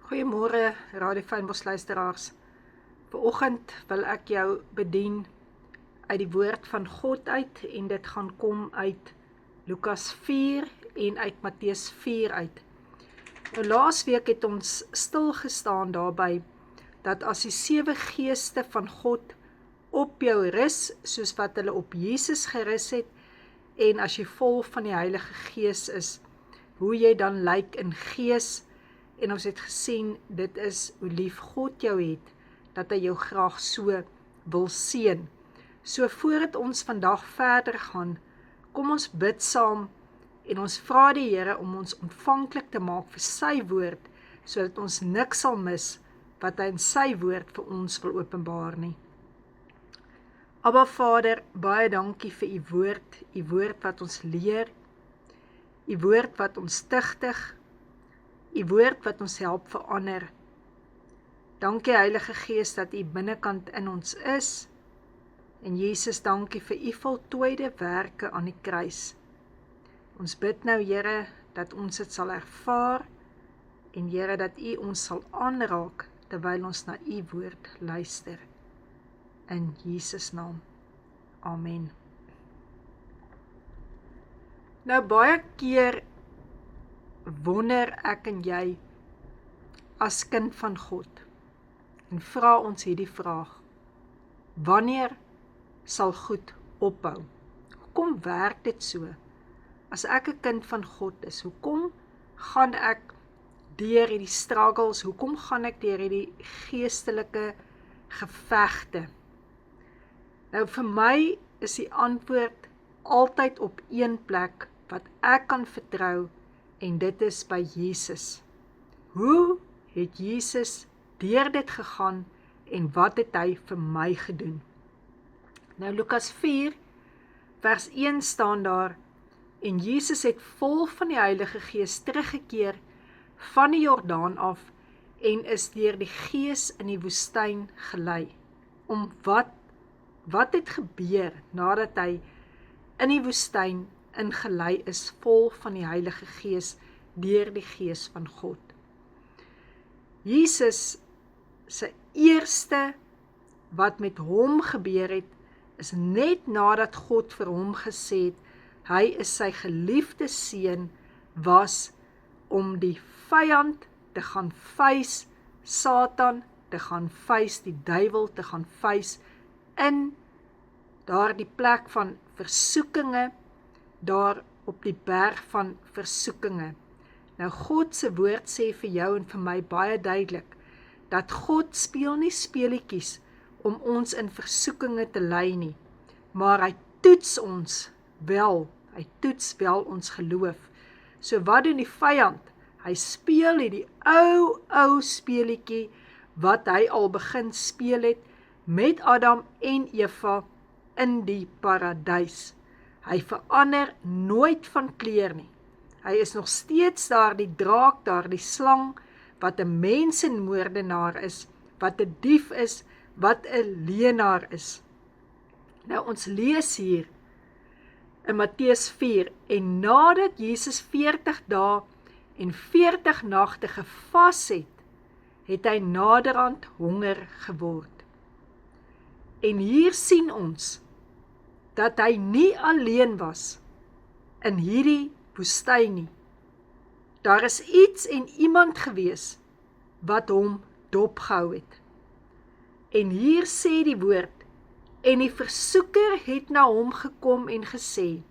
Goeiemôre, Radio Fynbos luisteraars. Vanoggend wil ek jou bedien uit die woord van God uit en dit gaan kom uit Lukas 4 en uit Matteus 4 uit. Nou laasweek het ons stilgestaan daarby dat as die 7 geeste van God op jou rus, soos wat hulle op Jesus gerus het, en as jy vol van die Heilige Gees is, hoe jy dan lyk in gees. En ons het gesien, dit is hoe lief God jou het, dat hy jou graag so wil seën. So voordat ons vandag verder gaan, kom ons bid saam en ons vra die Here om ons ontvanklik te maak vir sy woord, sodat ons niks sal mis wat hy in sy woord vir ons wil openbaar nie. Abba Vader, baie dankie vir u woord wat ons leer, u woord wat ons tigtig, u woord wat ons help verander. Dankie Heilige Gees dat u binnekant in ons is. En Jesus, dankie vir u voltooide werke aan die kruis. Ons bid nou, Here, dat ons dit sal ervaar en Here, dat u ons sal aanraak terwyl ons na u woord luister. In Jesus naam. Amen. Nou baie keer wonder ek en jy as kind van God en vra ons hierdie vraag: wanneer sal goed ophou? Hoekom werk dit so? As ek 'n kind van God is, hoekom gaan ek deur hierdie struggles, hoekom gaan ek deur hierdie geestelike gevegte? Nou vir my is die antwoord altyd op een plek wat ek kan vertrou, en dit is by Jesus. Hoe het Jesus deur dit gegaan en wat het hy vir my gedoen? Nou Lukas 4 vers 1 staan daar: en Jesus het vol van die Heilige Gees teruggekeer van die Jordaan af en is deur die Gees in die woestyn gelei. Om wat het gebeur nadat hy in die woestyn ingelei is vol van die Heilige Gees deur die Gees van God? Jesus se eerste wat met hom gebeur het, is net nadat God vir hom gesê het, hy is sy geliefde seun, was om die vyand te gaan face, Satan te gaan face, die duiwel te gaan face, in daardie plek van versoekinge, daar op die berg van versoekinge. Nou God se woord sê vir jou en vir my baie duidelik, dat God speel nie speletjies om ons in versoekinge te lei nie, maar hy toets ons wel, hy toets wel ons geloof. So wat doen die vyand? Hy speel hierdie ou speletjie wat hy al begin speel het met Adam en Eva in die paradys. Hy verander nooit van kleur nie. Hy is nog steeds daar die draak, daar die slang, wat 'n mensenmoordenaar is, wat 'n dief is, wat 'n leienaar is. Nou ons lees hier in Matteus 4, en nadat Jesus 40 dae en 40 nagte gevas het, het hy naderhand honger geword. En hier sien ons dat hy nie alleen was in hierdie woestyn nie. Daar is iets en iemand gewees wat hom dopgehou het. En hier sê die woord, en die versoeker het na hom gekom en gesê: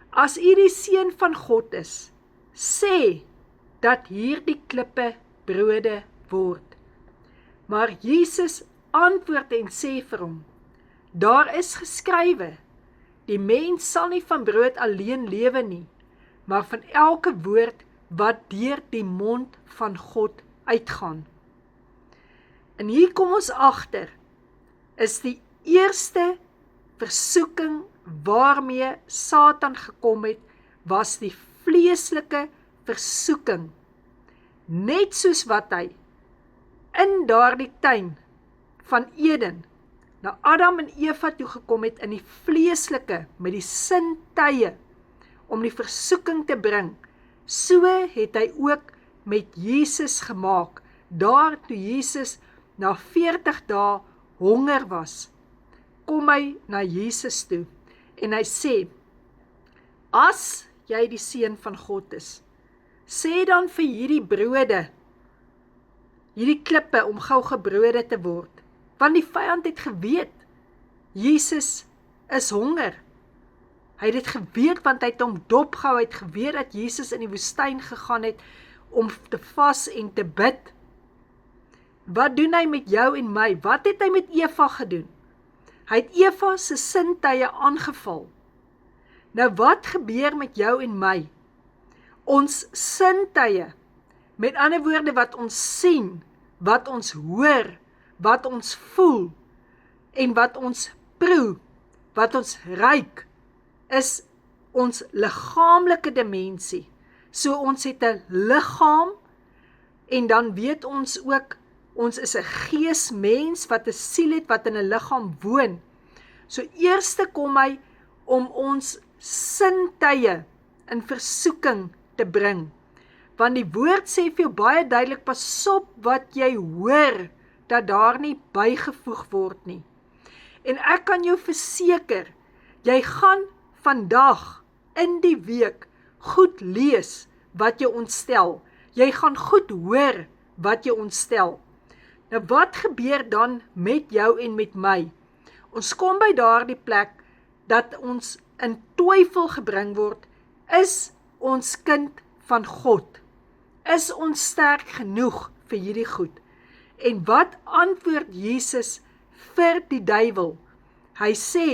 as u die seun van God is, sê dat hierdie klippe brode word. Maar Jesus antwoord en sê vir hom: daar is geskrywe, die mens sal nie van brood alleen lewe nie, maar van elke woord wat deur die mond van God uitgaan. En hier kom ons agter, is die eerste versoeking waarmee Satan gekom het, was die vleeslike versoeking. Net soos wat hy in daardie tuin van Eden na Adam en Eva toe gekom het in die vleeslike, met die sintuie, om die versoeking te bring, so het hy ook met Jesus gemaak, daar toe Jesus na 40 dae honger was. Kom hy na Jesus toe en hy sê, as jy die seun van God is, sê dan vir hierdie brode, hierdie klippe om gou gebrode te word, want die vyand het geweet, Jesus is honger. Hy het dit geweet, want hy het hom dopgehou, hy het geweet dat Jesus in die woestyn gegaan het, om te vas en te bid. Wat doen hy met jou en my? Wat het hy met Eva gedoen? Hy het Eva se sintuie aangeval. Nou wat gebeur met jou en my? Ons sintuie, met ander woorde wat ons sien, wat ons hoor, wat ons voel, en wat ons proe, wat ons ruik, is ons liggaamlike dimensie. So ons het 'n liggaam, en dan weet ons ook, ons is 'n geesmens wat 'n siel het, wat in 'n liggaam woon. So eerste kom hy om ons sintuie in versoeking te bring. Want die woord sê vir jou baie duidelik, pas op wat jy hoor, dat daar nie bygevoeg word nie. En ek kan jou verseker, jy gaan vandag in die week goed lees wat jou ontstel. Jy gaan goed hoor wat jou ontstel. Nou wat gebeur dan met jou en met my? Ons kom by daardie plek dat ons in twyfel gebring word, is ons kind van God? Is ons sterk genoeg vir hierdie goed? En wat antwoord Jesus vir die duiwel? Hy sê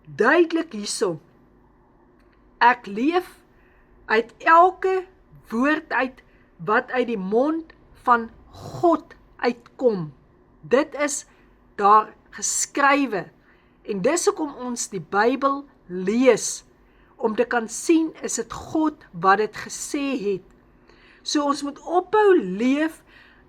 duidelik hierso, ek leef uit elke woord uit wat uit die mond van God uitkom. Dit is daar geskrywe. En dis hoekom ons die Bybel lees, om te kan sien, is dit God wat dit gesê het. So ons moet ophou leef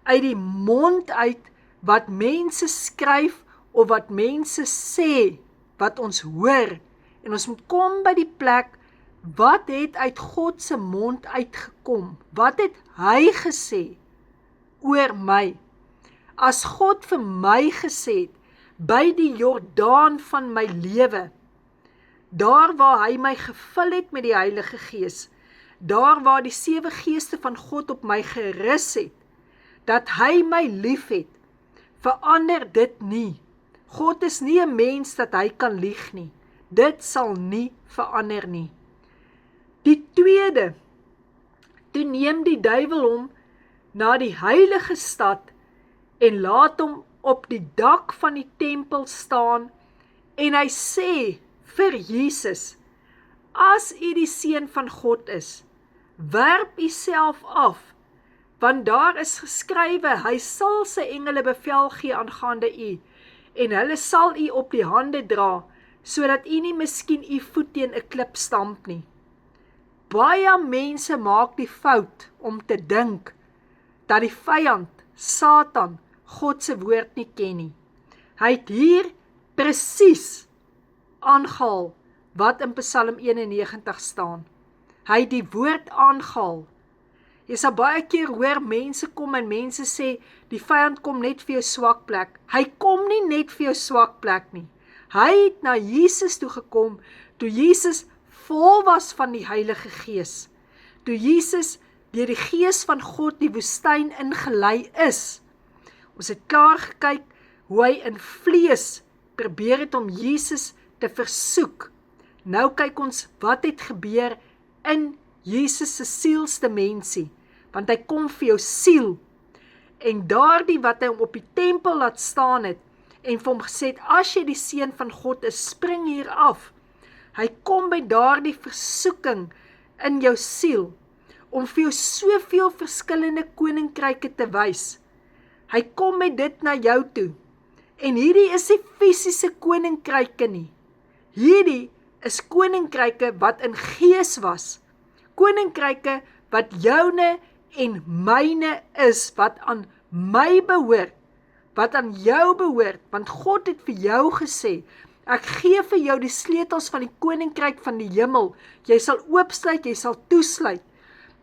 uit die mond uit, wat mense skryf, of wat mense sê, wat ons hoor, en ons moet kom by die plek, wat het uit God se mond uitgekom? Wat het hy gesê oor my? As God vir my gesê het, by die Jordaan van my lewe, daar waar hy my gevul het met die Heilige Gees, daar waar die 7 geeste van God op my gerus het, dat hy my lief het, verander dit nie. God is nie 'n mens dat hy kan lieg nie. Dit sal nie verander nie. Die tweede, toe neem die duiwel hom na die heilige stad en laat hom op die dak van die tempel staan en hy sê vir Jesus, as u die seun van God is, werp u self af, want daar is geskrywe, hy sal sy engele bevel gee aangaande u, en hulle sal u op die hande dra, sodat u nie miskien u voet teen 'n klip stamp nie. Baie mense maak die fout om te dink dat die vyand, Satan, God se woord nie ken nie. Hy het hier presies aangehaal wat in Psalm 91 staan. Hy het die woord aangehaal. Jy sal baie keer hoor mense kom en mense sê, die vyand kom net vir jou swak plek. Hy kom nie net vir jou swak plek nie. Hy het na Jesus toe gekom, toe Jesus vol was van die Heilige Gees. Toe Jesus deur die Gees van God die woestyn ingelei is. Ons het klaar gekyk hoe hy in vlees probeer het om Jesus te versoek. Nou kyk ons wat het gebeur in Jesus se sielsdimensie, want hy kom vir jou siel. En daardie wat hy hom op die tempel laat staan het, en vir hom gesê het, as jy die seun van God is, spring hier af. Hy kom by daardie versoeking in jou siel, om vir jou soveel verskillende koninkryke te wys. Hy kom met dit na jou toe. En hierdie is nie fisiese koninkryke nie. Hierdie is koninkryke wat in gees was. Koninkryke wat joune en myne is, wat aan my behoort, wat aan jou behoort, want God het vir jou gesê, ek gee vir jou die sleutels van die koninkryk van die hemel, jy sal oopsluit, jy sal toesluit.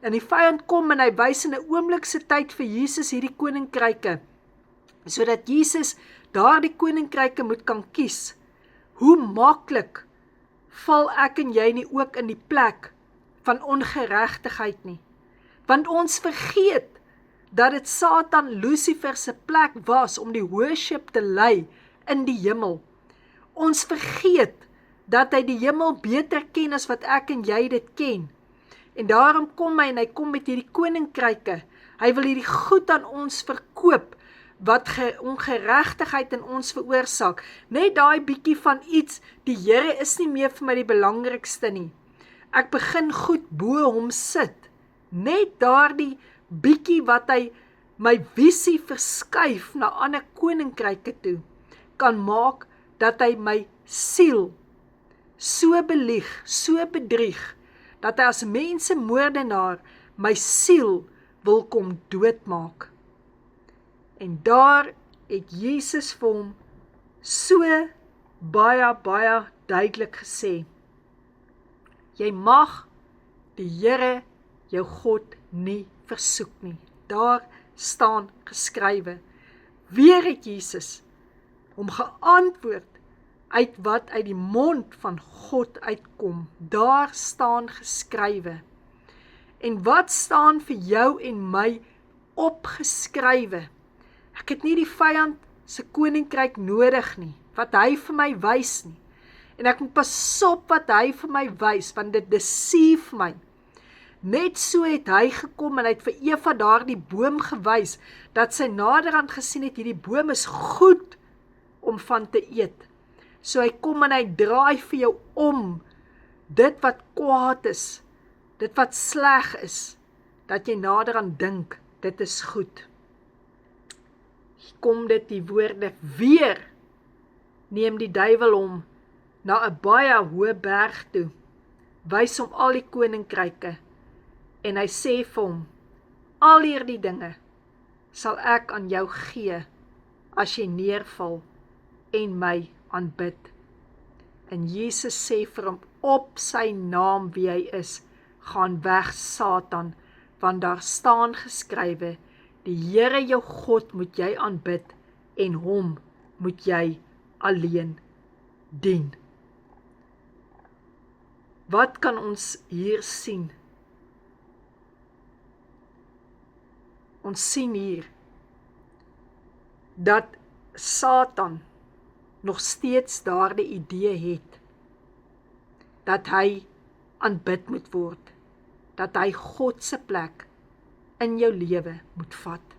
En die vyand kom en hy wys in 'n oomblikse tyd vir Jesus hierdie koninkryke, sodat Jesus daardie koninkryke moet kan kies. Hoe maklik val ek en jy nie ook in die plek van ongeregtigheid nie? Want ons vergeet dat dit Satan Lucifer se plek was om die worship te lei in die hemel. Ons vergeet dat hy die hemel beter ken as wat ek en jy dit ken. En daarom kom hy en hy kom met hierdie koninkryke. Hy wil hierdie goed aan ons verkoop, wat ongeregtigheid in ons veroorsaak. Net daai bietjie van iets, die Here is nie meer vir my die belangrikste nie. Ek begin goed bo hom sit. Net daardie bietjie wat hy my visie verskuif na ander koninkryke toe, kan maak dat hy my siel so belieg, so bedrieg, dat hy as mensemoordenaar my siel wil kom doodmaak. En daar het Jesus vir hom so baie duidelik gesê, jy mag die Here jou God nie versoek nie. Daar staan geskrywe. Weer het Jesus hom geantwoord uit wat uit die mond van God uitkom. Daar staan geskrywe. En wat staan vir jou en my opgeskrywe? Ek het nie die vyand se koninkryk nodig nie, wat hy vir my wys nie. En ek moet pas op wat hy vir my wys, want dit deceive my. Net so het hy gekom en hy het vir Eva daardie boom gewys, dat sy naderhand gesien het, hierdie boom is goed om van te eet. So hy kom en hy draai vir jou om, dit wat kwaad is, dit wat sleg is, dat jy naderhand dink, dit is goed. Kom dit die woorde weer, neem die duiwel hom na 'n baie hoë berg toe, wys hom al die koninkryke, en hy sê vir hom, al hierdie dinge sal ek aan jou gee, as jy neerval en my aanbid. En Jesus sê vir hom, op sy naam wie hy is, gaan weg Satan, want daar staan geskrywe, die Here jou God moet jy aanbid, en hom moet jy alleen dien. Wat kan ons hier sien? Ons sien hier, dat Satan nog steeds daardie idee het, dat hy aanbid moet word, dat hy God se plek in jou lewe moet vat.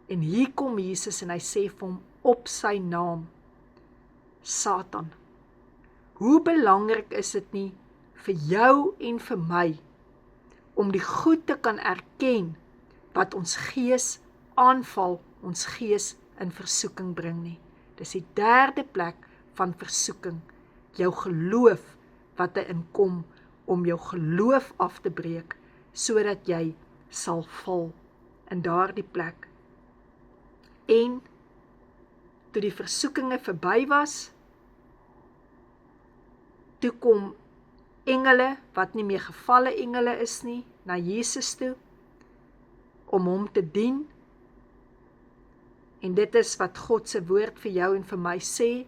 En hier kom Jesus en hy sê vir hom op sy naam, Satan, hoe belangrik is dit nie vir jou en vir my, om die goed te kan erken, wat ons gees aanval, ons gees in versoeking bring nie. Dis die derde plek van versoeking, jou geloof wat hy inkom, om jou geloof af te breek, sodat jy sal val in daardie plek. En toe die versoekinge verby was, toe kom engele, wat nie meer gevalle engele is nie, na Jesus toe, om hom te dien. En dit is wat God se woord vir jou en vir my sê,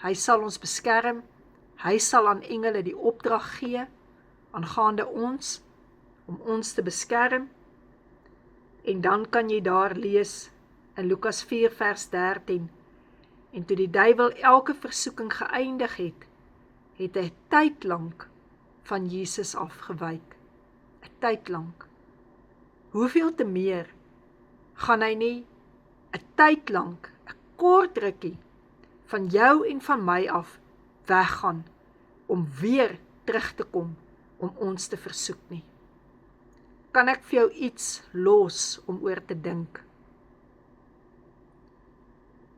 hy sal ons beskerm, hy sal aan engele die opdrag gee, aangaande ons, om ons te beskerm. En dan kan jy daar lees, in Lukas 4 vers 13, en toe die duiwel elke versoeking geëindig het, het hy 'n tyd lank van Jesus afgewyk. 'n tyd lank. Hoeveel te meer gaan hy nie 'n tyd lank, 'n kort rukkie, van jou en van my af weggaan, om weer terug te kom, om ons te versoek nie. Kan ek vir jou iets los om oor te dink?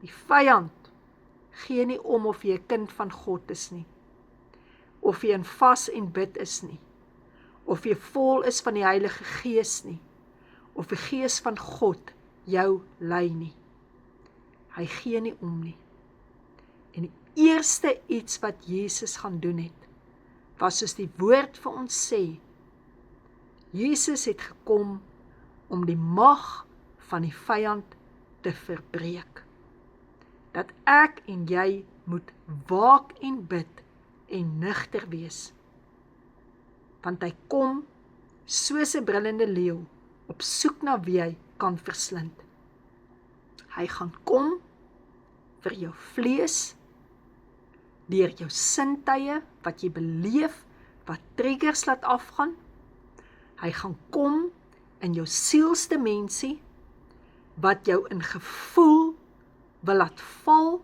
Die vyand gee nie om of jy 'n kind van God is nie, of jy in vas en bid is nie, of jy vol is van die Heilige Gees nie, of die Gees van God jou lei nie. Hy gee nie om nie. En die eerste iets wat Jesus gaan doen het, was soos die woord vir ons sê, Jesus het gekom om die mag van die vyand te verbreek. Dat ek en jy moet waak en bid en nugter wees. Want hy kom soos 'n brullende leeu op soek na wie hy kan verslind. Hy gaan kom vir jou vlees, deur jou sintuie, wat jy beleef, wat triggers laat afgaan. Hy gaan kom in jou sielsdimensie, wat jou in gevoel wil laat val.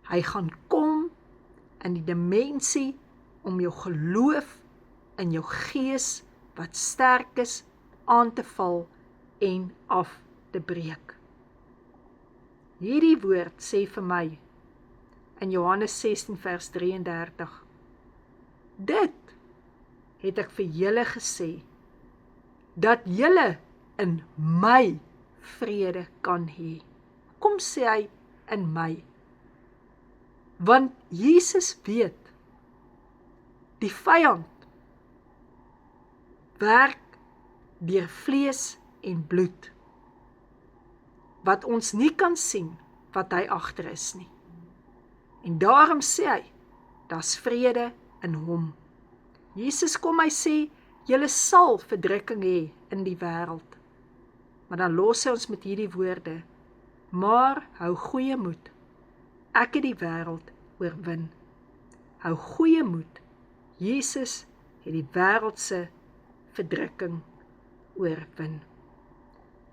Hy gaan kom in die dimensie om jou geloof in jou gees, wat sterk is, aan te val en af te breek. Hierdie woord sê vir my in Johannes 16 vers 33, dit het ek vir julle gesê, dat julle in my vrede kan hê. Kom sê hy in my, want Jesus weet, die vyand werk deur vlees en bloed, wat ons nie kan sien, wat hy agter is nie. En daarom sê hy, daar's vrede in hom. Jesus kom, hy sê, julle sal verdrukking hê in die wêreld. Maar dan los hy ons met hierdie woorde, maar hou goeie moed, ek het die wêreld oorwin. Hou goeie moed, Jesus het die wêreldse verdrukking oorwin.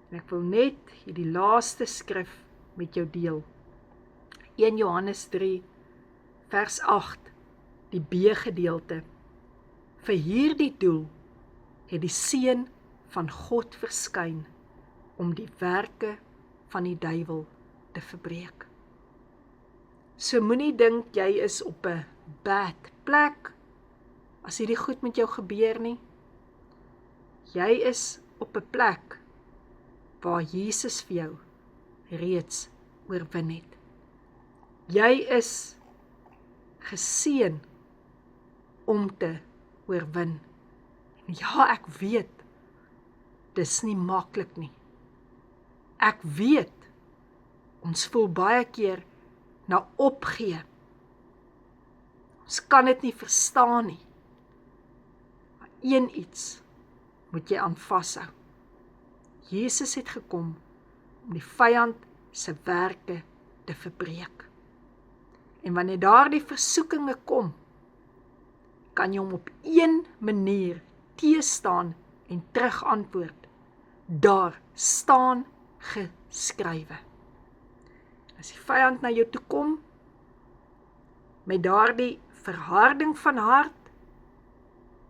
En ek wil net hierdie laaste skrif met jou deel. 1 Johannes 3 vers 8, die B-gedeelte. Vir hierdie doel het die Seun van God verskyn om die werke van die duiwel te verbreek. So moenie dink jy is op 'n bad plek as hierdie goed met jou gebeur nie. Jy is op 'n plek waar Jesus vir jou reeds oorwin het. Jy is geseën om te oorwin. En ja, ek weet, dis nie maklik nie. Ek weet, ons voel baie keer na opgee. Ons kan dit nie verstaan nie. Maar een iets moet jy aan vashou. Jesus het gekom om die vyand se werke te verbreek. En wanneer daardie versoekinge kom, kan jy hom op een manier teestaan en terug antwoord. Daar staan geskrywe. As die vyand na jou toe kom, met daardie verharding van hart,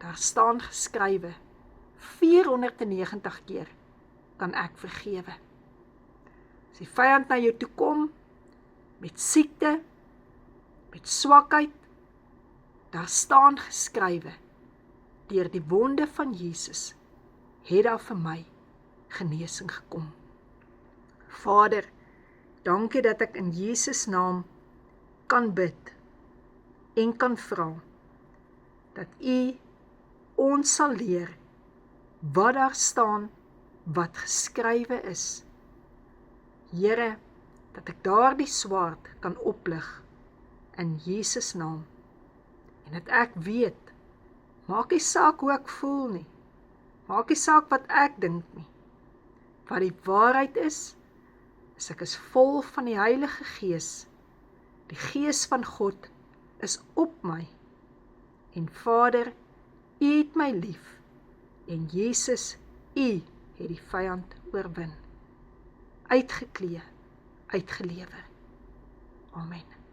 daar staan geskrywe, 490 keer kan ek vergewe. As die vyand na jou toe kom, met siekte, met swakheid, daar staan geskrywe, deur die wonde van Jesus, het daar vir my genesing gekom. Vader, dankie dat ek in Jesus naam kan bid en kan vra, dat U ons sal leer wat daar staan, wat geskrywe is. Here, dat ek daardie swaard kan oplig in Jesus naam, en dat ek weet, maak nie saak hoe ek voel nie, maak nie saak wat ek dink nie, wat die waarheid is ek is vol van die Heilige Gees, die Gees van God is op my, en Vader, U het my lief, en Jesus, U het die vyand oorwin, uitgeklee, uitgelewer. Amen.